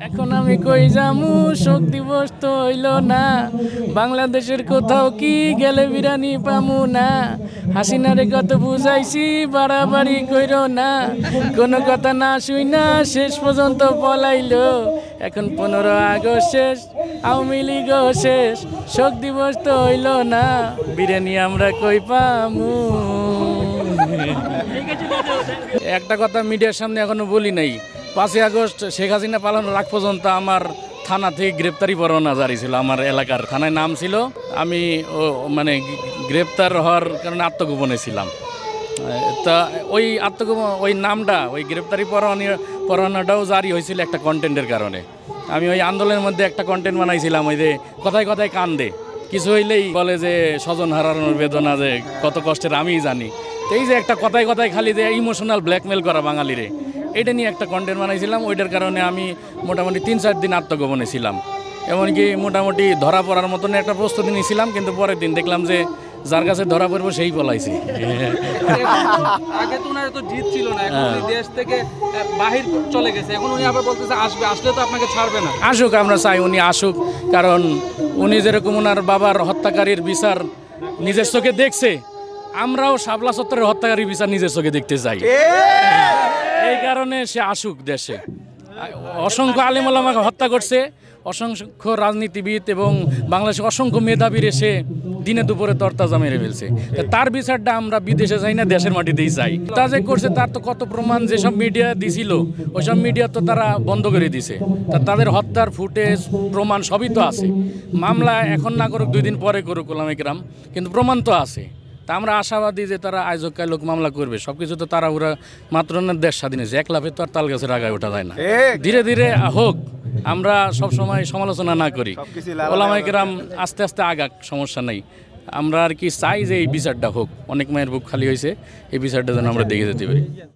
এখন আমি কই যামু, শোক দিবস তো হইল না, বাংলাদেশের কোথাও কি গেলে বিরানি পামু না। হাসিনারে কত বুঝাইছি, বাড়াবাড়ি কইরো না, কোনো কথা না শুই না শেষ পর্যন্ত পলাইলো। এখন 15 আগস্ট শেষ, আওয়ামী লীগও শেষ, শোক দিবস তো হইল না, বিরিয়ানি আমরা কই পামু। একটা কথা মিডিয়ার সামনে এখনো বলি নাই, 5ই আগস্ট শেখ হাসিনা পালানোর আগ পর্যন্ত আমার থানা থেকে গ্রেপ্তারি পরোয়ানা জারি ছিল। আমার এলাকার থানায় নাম ছিল, আমি মানে গ্রেপ্তার হওয়ার কারণে আত্মগোপনে ছিলাম। তা ওই ওই নামটা, ওই গ্রেপ্তারি পরোয়ানাটাও জারি হয়েছিল একটা কন্টেন্টের কারণে। আমি ওই আন্দোলনের মধ্যে একটা কন্টেন্ট বানাইছিলাম, ওই যে কথায় কথায় কান্দে, কিছু হইলেই বলে যে স্বজন হারানোর বেদনা যে কত কষ্টের আমিই জানি। তো এই যে একটা কথায় কথায় খালি যে ইমোশনাল ব্ল্যাকমেল করা বাঙালিরে, এটা নিয়ে একটা কন্টেন্ট বানাইছিলাম। ওইটার কারণে আমি মোটামুটি 3-4 দিন আত্মগোপনে ছিলাম। এমনকি মোটামুটি ধরা পড়ার মতন একটা প্রস্তুতি নিয়েছিলাম, কিন্তু পরের দিন দেখলাম যে যার কাছে ধরা পড়বো সেই পলাইছে। আগে তো উনার তো জিত ছিল না, এখন উনি দেশ থেকে বাহির চলে গেছে, এখন উনি আবার বলতেছে আসবে, আসলে তো আপনাকে ছাড়বে না। আসুক, আমরা চাই উনি আসুক, কারণ উনি যেরকম ওনার বাবার হত্যাকারীর বিচার নিজের চোখে দেখছে, আমরাও শাপলা চত্বরের হত্যাকারীর বিচার নিজের চোখে দেখতে চাই। এই কারণে সে আসুক দেশে। অসংখ্য আলেম ওলামাকে হত্যা করছে, অসংখ্য রাজনীতিবিদ এবং বাংলাদেশের অসংখ্য মেধাবীর এসে দিনে দুপুরে তরতাজা মেরে ফেলছে। তার বিচারটা আমরা বিদেশে চাই না, দেশের মাটিতেই চাই। তা যে করছে তার তো কত প্রমাণ, যেসব মিডিয়া দিছিল ওইসব মিডিয়া তো তারা বন্ধ করে দিছে। তাদের হত্যার ফুটেজ প্রমাণ সবই তো আছে। মামলা এখন না করুক, 2 দিন পরে করুক ওলামা কেরাম, কিন্তু প্রমাণ তো আছে। তা আমরা আশাবাদী যে তারা আয়োজক লোক মামলা করবে। সব কিছু তো তারা ওরা মাত্র না দেশ স্বাধীন হয়েছে, এক লাফে তো আর তাল গাছের আগায় ওঠা যায় না। ধীরে ধীরে হোক, আমরা সব সময় সমালোচনা না করি, ওলামা কেরাম আস্তে আস্তে আগাক, সমস্যা নাই। আমরা আর কি চাই যে এই বিচারটা হোক। অনেক মায়ের বুক খালি হয়েছে, এই বিচারটা যেন আমরা দেখে যেতে পারি।